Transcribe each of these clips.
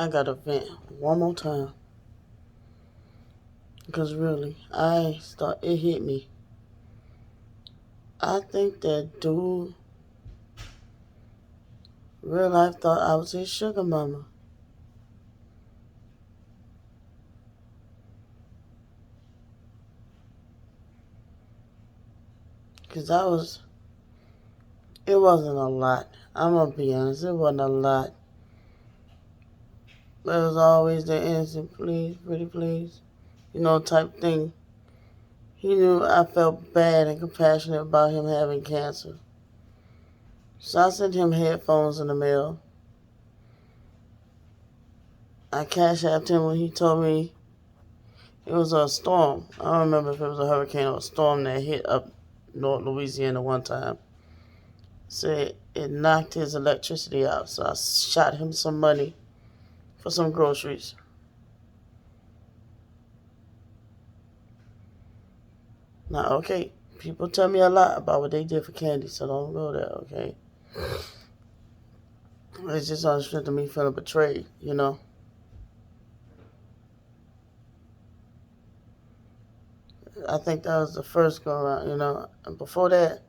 I gotta vent one more time. Because really, it hit me. I think that dude, real life, thought I was his sugar mama. Because it wasn't a lot. I'm gonna be honest, it wasn't a lot. But it was always the innocent, please, pretty please, type thing. He knew I felt bad and compassionate about him having cancer. So I sent him headphones in the mail. I cash apped him when he told me it was a storm. I don't remember if it was a hurricane or a storm that hit up North Louisiana one time. Said it knocked his electricity out. So I shot him some money for some groceries. Now, okay, people tell me a lot about what they did for candy, so don't go there, okay? It's just on the strength of me feeling betrayed. I think that was the first go around. And before that,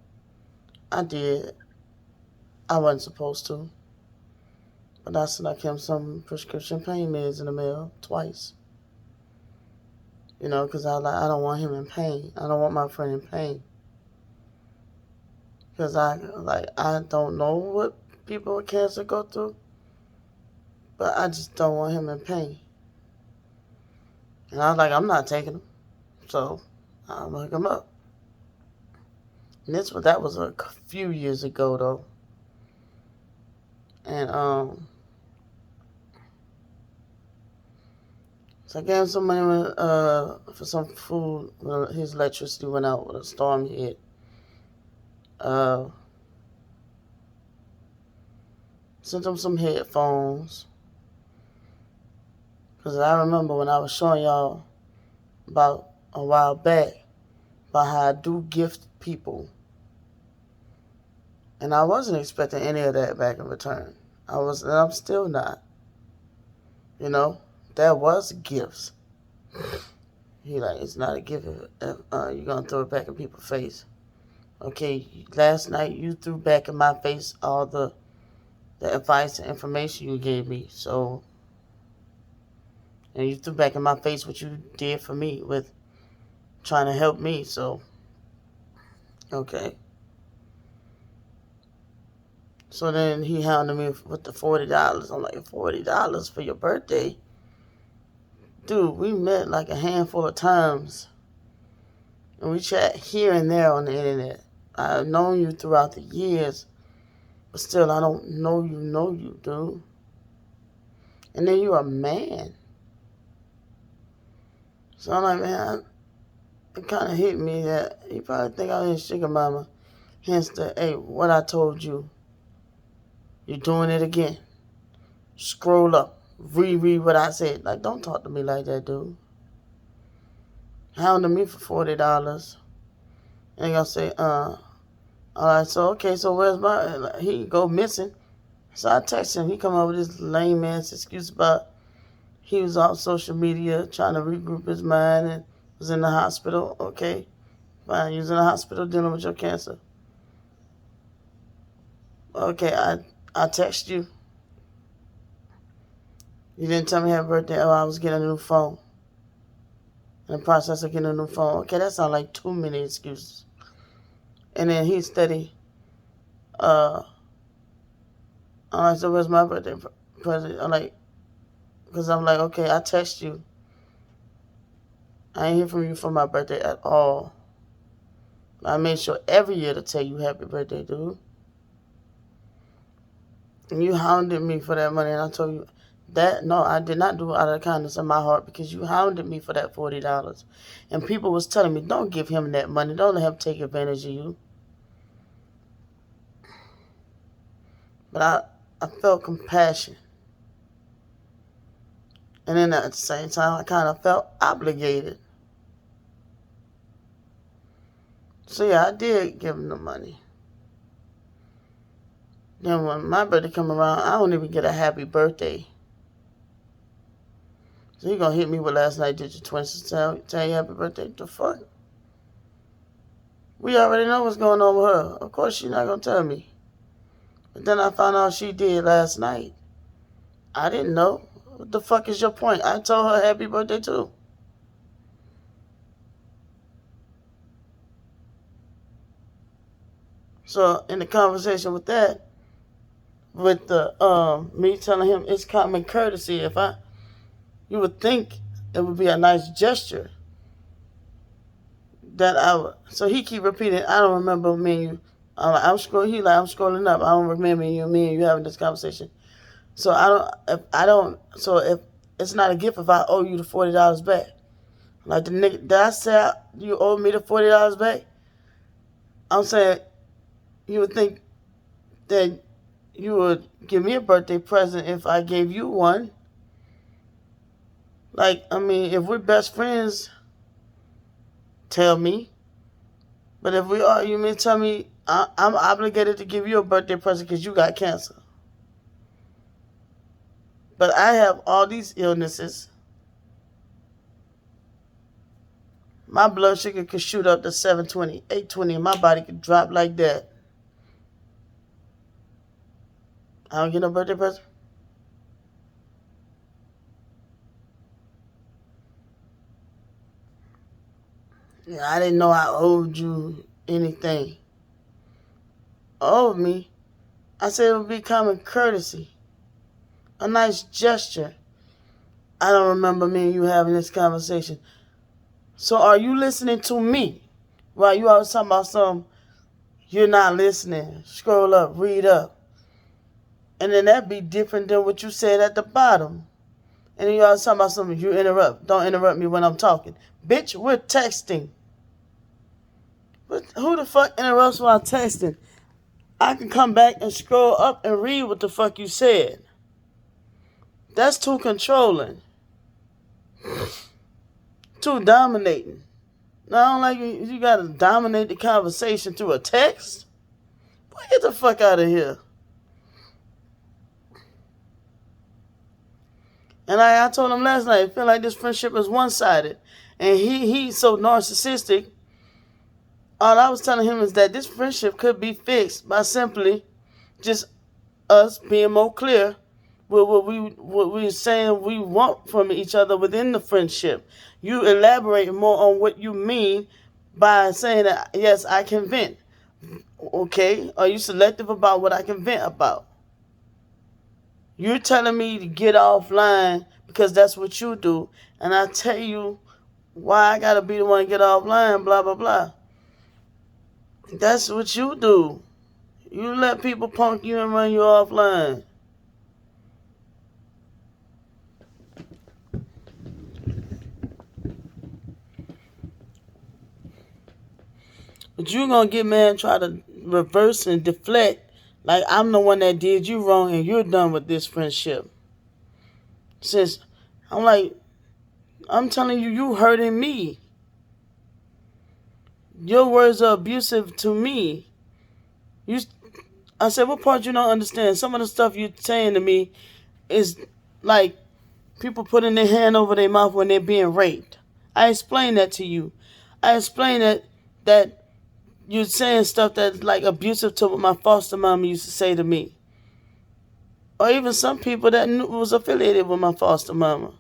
I did. I wasn't supposed to. But I snuck him some prescription pain meds in the mail twice. Because I don't want him in pain. I don't want my friend in pain. Because I don't know what people with cancer go through. But I just don't want him in pain. And I was like, I'm not taking him. So I'm going to hook him up. And that was a few years ago, though. And, so I gave him some money for some food when his electricity went out when a storm hit. Sent him some headphones. Because I remember when I was showing y'all about a while back about how I do gift people. And I wasn't expecting any of that back in return. And I'm still not. That was gifts. It's not a gift if you're going to throw it back in people's face. Okay, last night you threw back in my face all the advice and information you gave me. So, and you threw back in my face what you did for me with trying to help me. So, okay. So then he hounded me with the $40. I'm like, $40 for your birthday? Dude, we met like a handful of times. And we chat here and there on the internet. I've known you throughout the years. But still, I don't know you, dude. And then you're a man. So I'm like, man, it kind of hit me that you probably think I was his sugar mama. Hence hey, what I told you. You're doing it again. Scroll up. Reread what I said. Like, don't talk to me like that, dude. Hounding me for $40. And y'all say, all right, so where's he go missing. So I text him. He come up with this lame ass excuse about he was off social media trying to regroup his mind and was in the hospital. Okay, fine. You was in the hospital dealing with your cancer. Okay, I text you. You didn't tell me happy birthday. Oh, I was getting a new phone. In the process of getting a new phone. Okay, that sounds like too many excuses. And then he's steady. All right, so where's my birthday present? Because I'm like, okay, I text you. I ain't hear from you for my birthday at all. I made sure every year to tell you happy birthday, dude. And you hounded me for that money, and I told you that, no, I did not do it out of the kindness of my heart because you hounded me for that $40. And people was telling me, don't give him that money. Don't let him take advantage of you. But I felt compassion. And then at the same time, I kind of felt obligated. So yeah, I did give him the money. Then when my birthday come around, I don't even get a happy birthday. So he gonna hit me with last night did your twin sister tell you happy birthday? The fuck? We already know what's going on with her. Of course she's not gonna tell me. But then I found out she did last night. I didn't know. What the fuck is your point? I told her happy birthday too. So in the conversation with that, with the me telling him it's common courtesy, you would think it would be a nice gesture that I would. So he keep repeating, I don't remember me and you. I'm scrolling. He like I'm scrolling up. I don't remember me and you having this conversation. So if it's not a gift if I owe you the $40 back. Like the nigga, did I say you owe me the $40 back? I'm saying you would think that you would give me a birthday present if I gave you one. Like, I mean, if we're best friends, tell me. But if we are, you mean tell me I'm obligated to give you a birthday present because you got cancer. But I have all these illnesses. My blood sugar could shoot up to 720, 820, and my body could drop like that. I don't get no birthday present. Yeah, I didn't know I owed you anything. Owed me? I said it would be common courtesy. A nice gesture. I don't remember me and you having this conversation. So are you listening to me? While you always talking about something, you're not listening. Scroll up, read up. And then that'd be different than what you said at the bottom. And then you always talking about something, you interrupt. Don't interrupt me when I'm talking. Bitch, we're texting. But who the fuck interrupts while texting? I can come back and scroll up and read what the fuck you said. That's too controlling. Too dominating. Now, I don't like you gotta dominate the conversation through a text. Boy, get the fuck out of here. And I told him last night, I feel like this friendship is one-sided. And he's so narcissistic. All I was telling him is that this friendship could be fixed by simply just us being more clear with what we're saying we want from each other within the friendship. You elaborate more on what you mean by saying that, yes, I can vent. Okay? Are you selective about what I can vent about? You're telling me to get offline because that's what you do. And I tell you why I got to be the one to get offline, blah, blah, blah. That's what you do. You let people punk you and run you offline. But you're going to get mad and try to reverse and deflect like I'm the one that did you wrong and you're done with this friendship. Since I'm telling you, you hurting me. Your words are abusive to me. I said, what part you don't understand? Some of the stuff you're saying to me is like people putting their hand over their mouth when they're being raped. I explained that to you. I explained that you're saying stuff that's like abusive to what my foster mom used to say to me. Or even some people that was affiliated with my foster mama.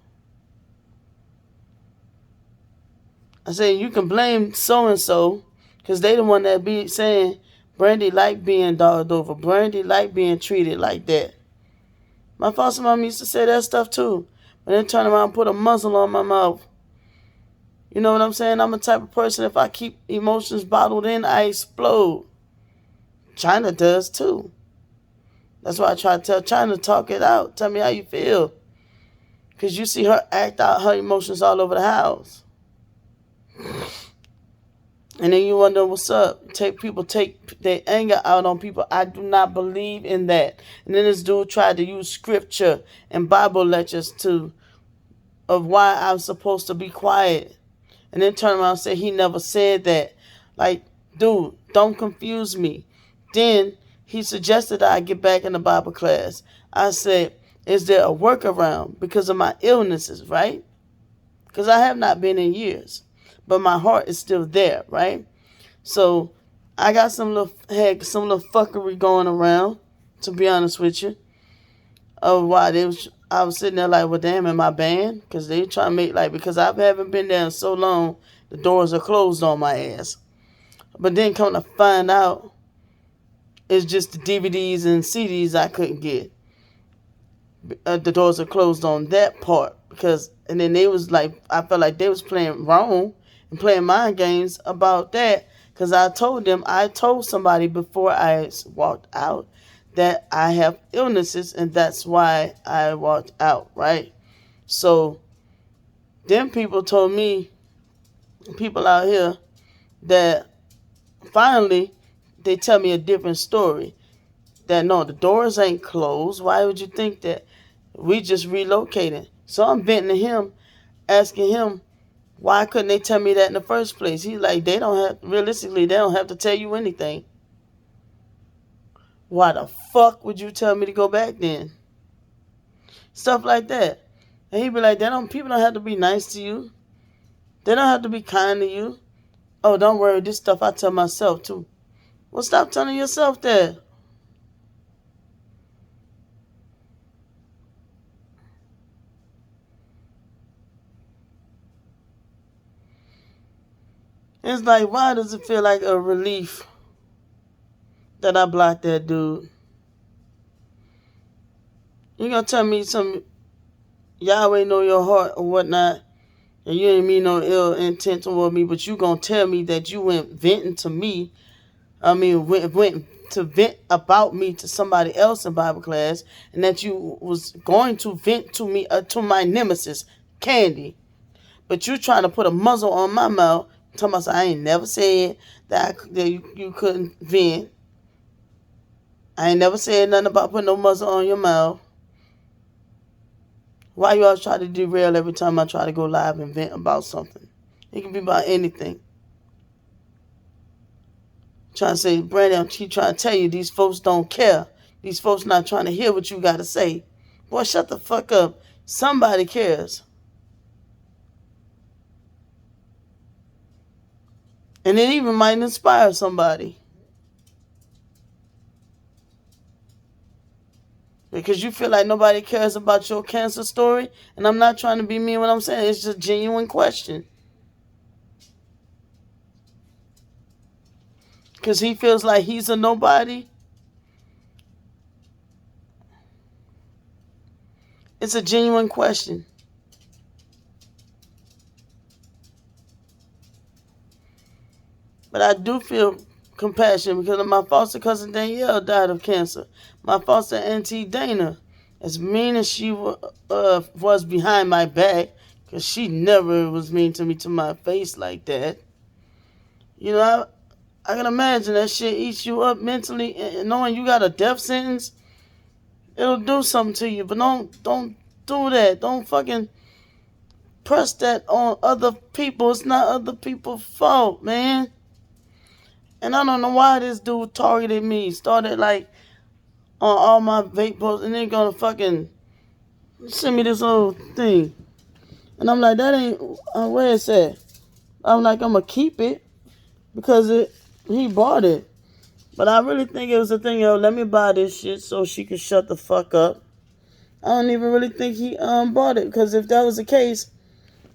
I said, you can blame so-and-so because they the one that be saying Brandy like being dogged over. Brandy like being treated like that. My foster mom used to say that stuff too. But then turn around and put a muzzle on my mouth. You know what I'm saying? I'm the type of person, if I keep emotions bottled in, I explode. China does too. That's why I try to tell China, talk it out. Tell me how you feel. Because you see her act out her emotions all over the house. And then you wonder what's up. People take their anger out on people. I do not believe in that. And then this dude tried to use scripture and Bible lectures of why I'm supposed to be quiet. And then turn around and say he never said that. Like, dude, don't confuse me. Then he suggested that I get back in the Bible class. I said, is there a workaround because of my illnesses, right? because I have not been in years, but my heart is still there, right? So I got had some little fuckery going around, to be honest with you, of why I was sitting there like, well, damn, in my band, because they trying to make like, because I haven't been there in so long, the doors are closed on my ass. But then come to find out, it's just the DVDs and CDs I couldn't get. The doors are closed on that part because, and then they was like, I felt like they was playing wrong and playing mind games about that because I told somebody before I walked out that I have illnesses and that's why I walked out, right? So then people told me, people out here, that finally they tell me a different story. That no, the doors ain't closed. Why would you think that? We just relocated. So I'm venting to him, asking him, why couldn't they tell me that in the first place? He's like, realistically, they don't have to tell you anything. Why the fuck would you tell me to go back then? Stuff like that. And he'd be like, people don't have to be nice to you. They don't have to be kind to you. Oh, don't worry, this stuff I tell myself too. Well, stop telling yourself that. It's like, why does it feel like a relief that I blocked that dude? You gonna tell me some Yahweh know your heart or whatnot, and you ain't mean no ill intent toward me, but you gonna tell me that you went venting to me. I mean, went to vent about me to somebody else in Bible class, and that you was going to vent to me, to my nemesis, Candy. But you trying to put a muzzle on my mouth, talking about I ain't never said that you couldn't vent. I ain't never said nothing about putting no muzzle on your mouth. Why you always try to derail every time I try to go live and vent about something? It can be about anything. Trying to say, Brandon, keep trying to tell you these folks don't care. These folks not trying to hear what you got to say. Boy, shut the fuck up. Somebody cares. And it even might inspire somebody. Because you feel like nobody cares about your cancer story. And I'm not trying to be mean when I'm saying it's just a genuine question. Because he feels like he's a nobody. It's a genuine question. But I do feel compassion because my foster cousin Danielle died of cancer. My foster auntie Dana, as mean as she was behind my back, because she never was mean to me to my face like that. You know, I can imagine that shit eats you up mentally, and knowing you got a death sentence, it'll do something to you. But don't do that. Don't fucking press that on other people. It's not other people's fault, man. And I don't know why this dude targeted me. Started like on all my vape posts and then gonna fucking send me this little thing. And I'm like, that ain't where it's at. I'm like, I'm gonna keep it because he bought it. But I really think it was a thing, let me buy this shit so she can shut the fuck up. I don't even really think he bought it, because if that was the case,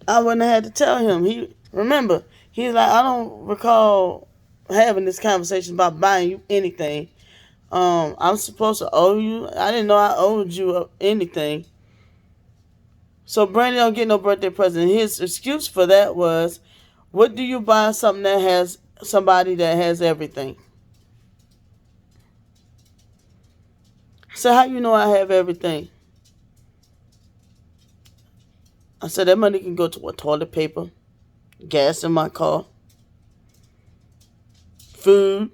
I wouldn't have had to tell him. He's like, I don't recall having this conversation about buying you anything. I'm supposed to owe you. I didn't know I owed you anything. So Brandon don't get no birthday present. His excuse for that was, what do you buy something that has somebody that has everything? So how you know I have everything? I said that money can go to toilet paper, gas in my car, food,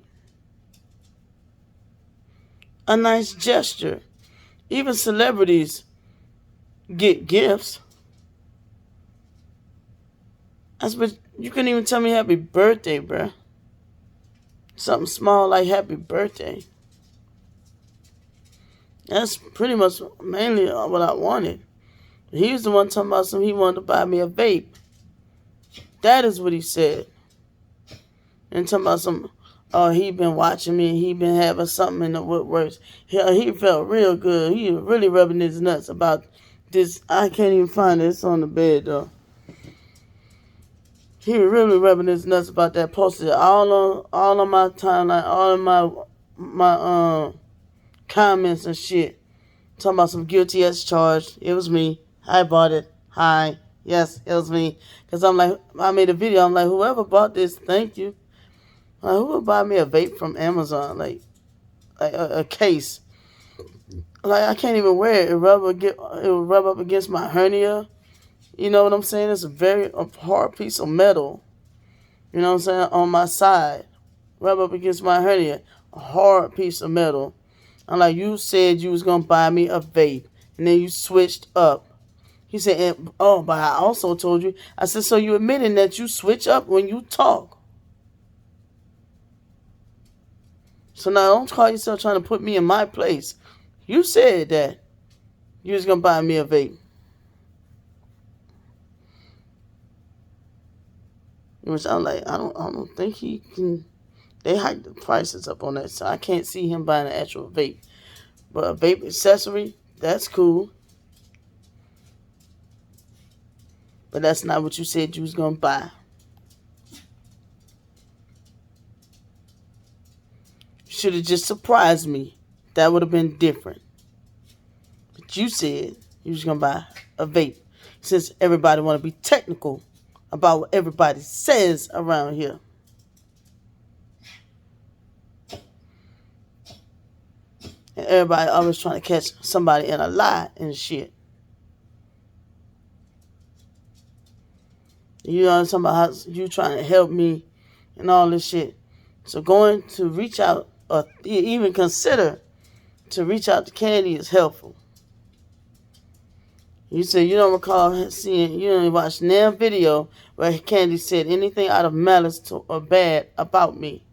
a nice gesture. Even celebrities get gifts. You couldn't even tell me happy birthday, bruh. Something small like happy birthday. That's pretty much mainly what I wanted. He was the one talking about he wanted to buy me a vape. That is what he said. And talking about he been watching me. He been having something in the woodworks. He felt real good. He was really rubbing his nuts about this. I can't even find it. It's on the bed though. He was really rubbing his nuts about that. Posted all on my timeline, all of my comments and shit. Talking about some guilty as charged. It was me. I bought it. Hi. Yes, it was me. Because I'm like, I made a video. I'm like, whoever bought this, thank you. Like, who would buy me a vape from Amazon? Like a case. Like, I can't even wear it. It will rub up against my hernia. You know what I'm saying? It's a hard piece of metal. You know what I'm saying? On my side. Rub up against my hernia. A hard piece of metal. I'm like, you said you was going to buy me a vape. And then you switched up. He said, but I also told you. I said, so you admitting that you switch up when you talk. So now don't call yourself trying to put me in my place. You said that you was going to buy me a vape. Which I'm like, I don't think he can. They hiked the prices up on that, so I can't see him buying an actual vape. But a vape accessory, that's cool. But that's not what you said you was going to buy. You should have just surprised me. That would have been different. But you said you was going to buy a vape. Since everybody want to be technical about what everybody says around here. And everybody always trying to catch somebody in a lie and shit. You know, talking about how you trying to help me and all this shit. So going to reach out or even consider to reach out to Candy is helpful. You said you don't recall seeing, you don't watch no video where Candy said anything out of malice or bad about me.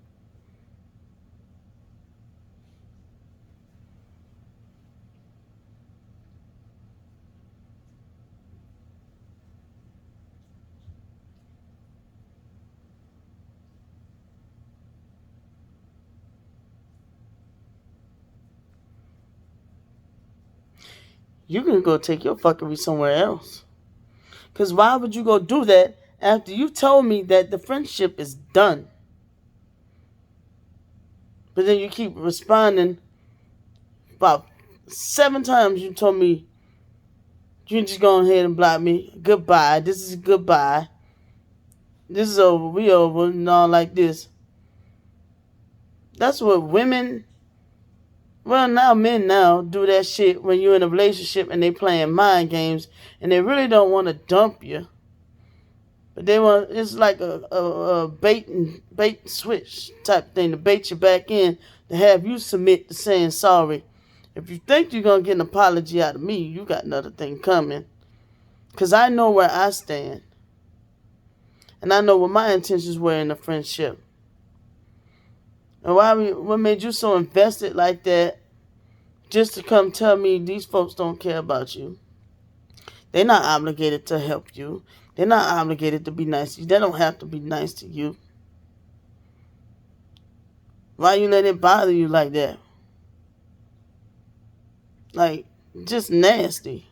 You can go take your fuckery somewhere else. Because why would you go do that after you told me that the friendship is done? But then you keep responding. About 7 times you told me you just go ahead and block me. Goodbye. This is goodbye. This is over. We over and all like this. That's what women, well, now men now do that shit when you're in a relationship and they playing mind games and they really don't want to dump you. But they want, it's like a bait and switch type thing to bait you back in to have you submit to saying sorry. If you think you're going to get an apology out of me, you got another thing coming. Because I know where I stand. And I know what my intentions were in the friendship. And what made you so invested like that just to come tell me these folks don't care about you? They're not obligated to help you. They're not obligated to be nice to you. They don't have to be nice to you. Why you let it bother you like that? Like, just nasty.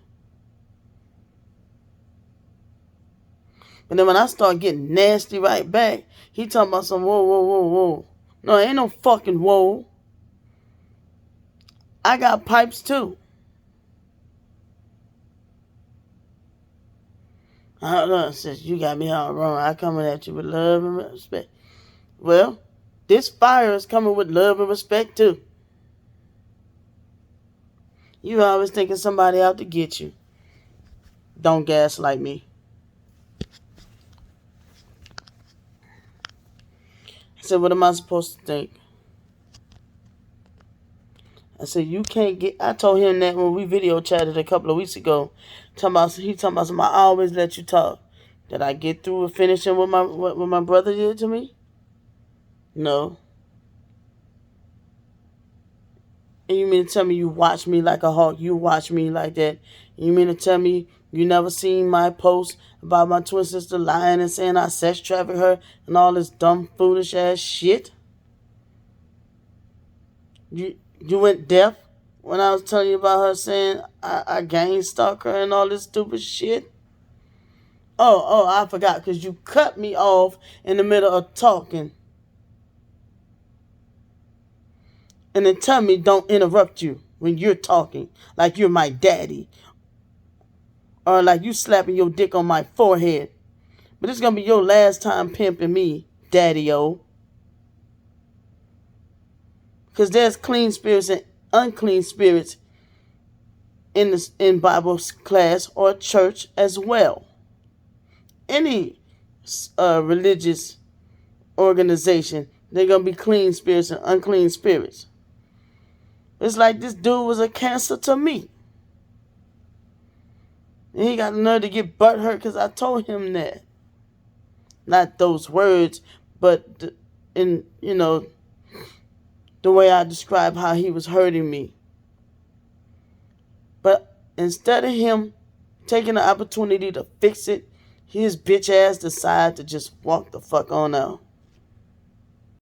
And then when I start getting nasty right back, he talking about some whoa, whoa, whoa, whoa. No, ain't no fucking whoa. I got pipes too. I don't know, sis, you got me all wrong. I coming at you with love and respect. Well, this fire is coming with love and respect too. You always thinking somebody out to get you. Don't gaslight me. I said, what am I supposed to think? I said, you can't get... I told him that when we video chatted a couple of weeks ago. He talking about something, I always let you talk. Did I get through with finishing what my brother did to me? No. And you mean to tell me you watch me like a hawk? You watch me like that? You mean to tell me You never seen my post about my twin sister lying and saying I sex trafficked her and all this dumb, foolish ass shit? You went deaf when I was telling you about her saying I gang stalk her and all this stupid shit? I forgot because you cut me off in the middle of talking. And then tell me don't interrupt you when you're talking like you're my daddy. Or like you slapping your dick on my forehead. But it's going to be your last time pimping me, daddy-o. Because there's clean spirits and unclean spirits in Bible class or church as well. Any religious organization, they're going to be clean spirits and unclean spirits. It's like this dude was a cancer to me. And he got the nerve to get butthurt because I told him that. Not those words, but the way I described how he was hurting me. But instead of him taking the opportunity to fix it, his bitch ass decided to just walk the fuck on out.